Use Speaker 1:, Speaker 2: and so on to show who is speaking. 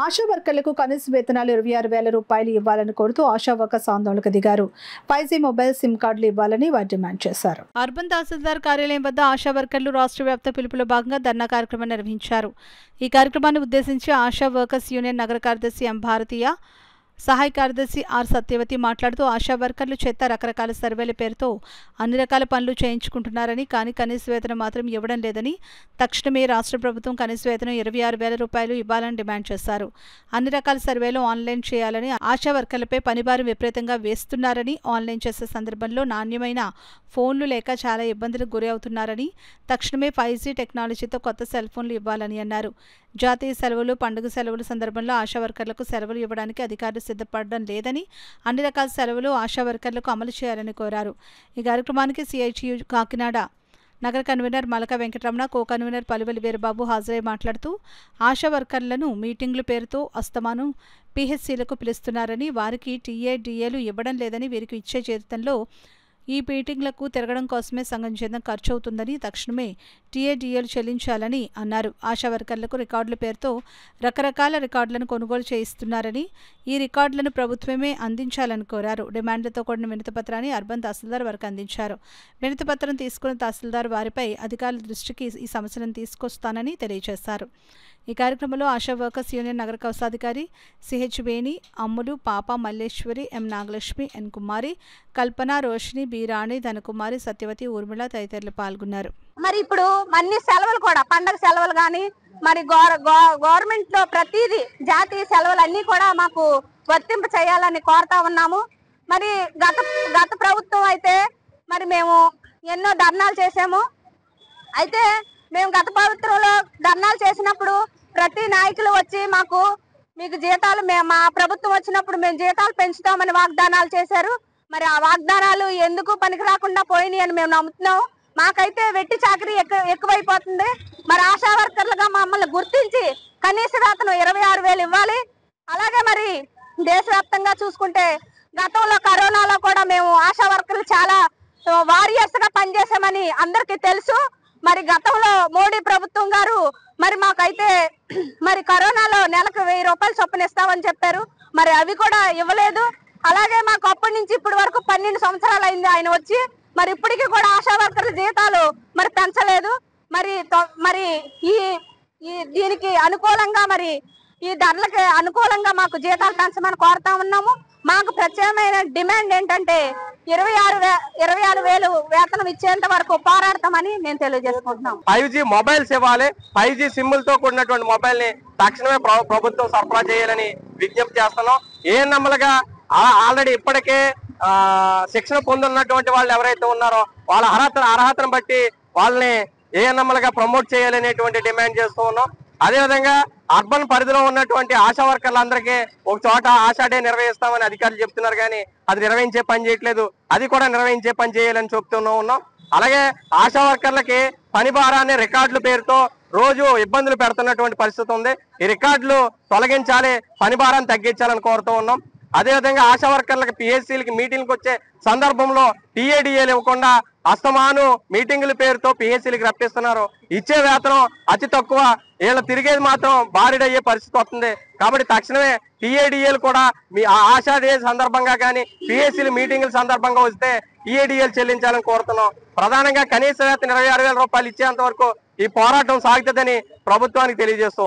Speaker 1: ఆశా వర్కర్లకు కనీస వేతనాలు 26,000 రూపాయలు ఇవ్వాలని కోరుతూ ఆశా వర్కర్స్ ఆందోళనకు దిగారు. 5G మొబైల్ సిమ్ కార్డులు ఇవ్వాలని వారు డిమాండ్ చేశారు. అర్బన్ తహసీల్దార్ కార్యాలయం వద్ద ఆశా వర్కర్లు రాష్ట్ర వ్యాప్త పిలుపులో భాగంగా ధర్నా కార్యక్రమం నిర్వహించారు. ఈ కార్యక్రమాన్ని ఉద్దేశించి ఆశా వర్కర్స్ యూనియన్ నగర కార్యదర్శి ఎం భారతీయ, సహాయ కార్యదర్శి ఆర్ సత్యవతి మాట్లాడుతూ ఆశా వర్కర్లు చేత రకరకాల సర్వేల పేరుతో అన్ని రకాల పనులు చేయించుకుంటున్నారని, కానీ కనీస వేతనం మాత్రం ఇవ్వడం లేదని, తక్షణమే రాష్ట్ర ప్రభుత్వం కనీస వేతనం 26,000 రూపాయలు ఇవ్వాలని డిమాండ్ చేశారు. అన్ని రకాల సర్వేలు ఆన్లైన్ చేయాలని, ఆశా వర్కర్లపై పనిభారం విపరీతంగా వేస్తున్నారని, ఆన్లైన్ చేసే సందర్భంలో నాణ్యమైన ఫోన్లు లేక చాలా ఇబ్బందులకు గురి అవుతున్నారని, తక్షణమే 5G టెక్నాలజీతో కొత్త సెల్ ఫోన్లు ఇవ్వాలని అన్నారు. జాతీయ సెలవులు, పండుగ సెలవుల సందర్భంలో ఆశా వర్కర్లకు సెలవులు ఇవ్వడానికి అధికారులు సిద్ధపడడం లేదని, అన్ని రకాల సెలవులు ఆశా వర్కర్లకు అమలు చేయాలని కోరారు. ఈ కార్యక్రమానికి CITU కాకినాడ నగర convenor Malaka Venkataramana, co convenor Paluveli Veerababu హాజరై మాట్లాడుతూ ఆశా వర్కర్లను మీటింగ్ల పేరుతో అస్తమానం PHCలకు పిలుస్తున్నారని, వారికి TADAలు ఇవ్వడం లేదని, వీరికి ఇచ్చే జీతంలో ఈ మీటింగ్లకు తిరగడం కోసమే సగం జీతం ఖర్చు అవుతుందని, తక్షణమే TADAలు చెల్లించాలని అన్నారు. ఆశా వర్కర్లకు రికార్డుల పేరుతో రకరకాల రికార్డులను కొనుగోలు చేయిస్తున్నారని, ఈ రికార్డులను ప్రభుత్వమే అందించాలని కోరారు. డిమాండ్లతో కూడిన వినతిపత్రాన్ని అర్బన్ తహసీల్దార్ వారికి అందించారు. వినతిపత్రం తీసుకున్న తహసీల్దార్ వారిపై అధికారుల దృష్టికి ఈ సమస్యలను తీసుకొస్తానని తెలియజేశారు. ఈ కార్యక్రమంలో ఆశా వర్కర్స్ యూనియన్ నగర కోశాధికారి CH వేణి, అమ్ములు, పాప, మల్లేశ్వరి, M నాగలక్ష్మి, N కుమారి, కల్పన, రోషిని, బి రాణి, ధనకుమారి, సత్యవతి, ఊర్మిళ తదితరులు పాల్గొన్నారు.
Speaker 2: మరి ఇప్పుడు అన్ని సెలవులు కూడా, పండగ సెలవులు కానీ, మరి గవర్నమెంట్ లో ప్రతిదీ జాతీయ సెలవులు అన్ని కూడా మాకు వర్తింప చేయాలని కోరుతా ఉన్నాము. మరి గత ప్రభుత్వం అయితే మరి మేము ఎన్నో ధర్నాలు చేసాము. అయితే మేము గత ప్రభుత్వంలో ధర్నాలు చేసినప్పుడు ప్రతి నాయకులు వచ్చి మీకు జీతాలు మా ప్రభుత్వం వచ్చినప్పుడు మేము జీతాలు పెంచుతామని వాగ్దానాలు చేశారు. మరి ఆ వాగ్దానాలు ఎందుకు పనికి రాకుండా పోయినాయి అని మేము నమ్ముతున్నాం. మాకైతే వెట్టి చాకరీ ఎక్కువైపోతుంది. మరి ఆశా వర్కర్లుగా మమ్మల్ని గుర్తించి కనీస వేతనం 26,000 ఇవ్వాలి. అలాగే మరి దేశవ్యాప్తంగా చూసుకుంటే గతంలో కరోనాలో కూడా మేము ఆశా వర్కర్లు చాలా వారియర్స్ గా పనిచేసామని అందరికీ తెలుసు. మరి గతంలో మోడీ ప్రభుత్వం గారు మరి మాకైతే మరి కరోనాలో నెలకు 1000 రూపాయలు చొప్పున ఇస్తామని చెప్పారు. మరి అవి కూడా ఇవ్వలేదు. అలాగే మాకు అప్పటి నుంచి ఇప్పటి వరకు 12 సంవత్సరాలు అయింది ఆయన వచ్చి. మరి ఇప్పటికీ కూడా ఆశా వర్కర్ల జీతాలు మరి పెంచలేదు. మరి దీనికి అనుకూలంగా మరి ఈ ధరలకి అనుకూలంగా మాకు జీతాలు పెంచమని కోరుతా ఉన్నాము. మాకు ప్రత్యేకమైన డిమాండ్ ఏంటంటే 26,000 వేతనం ఇచ్చేంత వరకు పోరాడతామని నేను తెలియజేసుకుంటున్నాం.
Speaker 3: 5G మొబైల్స్ ఇవ్వాలి. 5G సిమ్ములతో కూడినటువంటి మొబైల్ ని తక్షణమే ప్రభుత్వం సరఫరా చేయాలని విజ్ఞప్తి చేస్తున్నాం. ఏఎన్ఎంలుగా ఆల్రెడీ ఇప్పటికే శిక్షణ పొందున్నటువంటి వాళ్ళు ఎవరైతే ఉన్నారో వాళ్ళ అర్హతను బట్టి వాళ్ళని ఏఎన్ఎంలుగా ప్రమోట్ చేయాలనేటువంటి డిమాండ్ చేస్తూ ఉన్నాం. అదేవిధంగా అర్బన్ పరిధిలో ఉన్నటువంటి ఆశా వర్కర్లందరికీ ఒక చోట ఆశా డే నిర్వహిస్తామని అధికారులు చెప్తున్నారు, కానీ అది నిర్వహించే పని చేయట్లేదు. అది కూడా నిర్వహించే పని చేయాలని చెప్తూనే ఉన్నాం. అలాగే ఆశా వర్కర్లకి పని భారాన్ని రికార్డుల పేరుతో రోజు ఇబ్బందులు పెడుతున్నటువంటి పరిస్థితి ఉంది. ఈ రికార్డులు తొలగించాలి, పని భారాన్ని తగ్గించాలని కోరుతూ ఉన్నాం. అదేవిధంగా ఆశా వర్కర్లకు PHCలకి మీటింగ్కి వచ్చే సందర్భంలో TADAలు ఇవ్వకుండా అస్తమాను మీటింగుల పేరుతో PHCలకి రప్పిస్తున్నారు. ఇచ్చే వేతనం అతి తక్కువ, వీళ్ళు తిరిగేది మాత్రం భారీడయ్యే పరిస్థితి వస్తుంది. కాబట్టి తక్షణమే TADAలు కూడా మీ ఆశా డే సందర్భంగా కానీ PHCల మీటింగుల సందర్భంగా వస్తే TADAలు చెల్లించాలని కోరుతున్నాం. ప్రధానంగా కనీస వేతనం 26,000 రూపాయలు ఇచ్చేంత వరకు ఈ పోరాటం సాగుతుందని ప్రభుత్వానికి తెలియజేస్తూ ఉన్నాం.